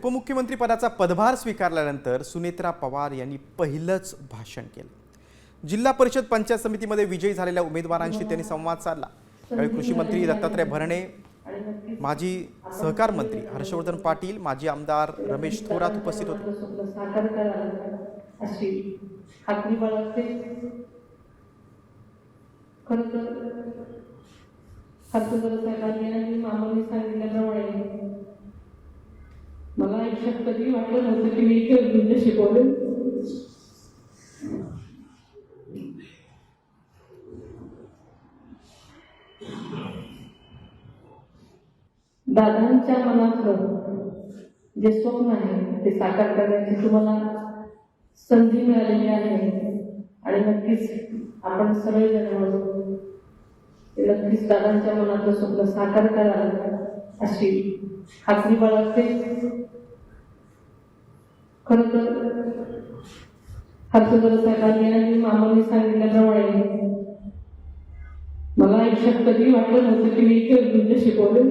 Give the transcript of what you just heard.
उपमुख्यमंत्री पदाचा पदभार स्वीकारल्यानंतर सुनेत्रा पवार यांनी पहिलंच भाषण केलं। जिल्हा परिषद पंचायत समितीमध्ये विजयी झालेल्या उमेदवारांशी त्यांनी संवाद साधला। यावेळी कृषी मंत्री दत्तात्रय भरणे, माजी सहकार मंत्री हर्षवर्धन पाटील, माजी आमदार रमेश थोरात उपस्थित होते। मला आयुष्यात कधी वाटलं नव्हतं की मी इथे गणित शिकवले। दादांच्या मनातलं जे स्वप्न आहे ते साकार करण्याची तुम्हाला संधी मिळालेली आहे आणि नक्कीच आपण सगळेजण मिळून नक्कीच दादांच्या मनातलं स्वप्न साकार कराल अशी खात्री बाळगते। खरं तर हर्षवर्धन साहेबांनी आणि मामांनी सांगितल्याप्रमाणे मला आयुष्यात कधी वाटलं नव्हतं की मी इथे गणित शिकवले।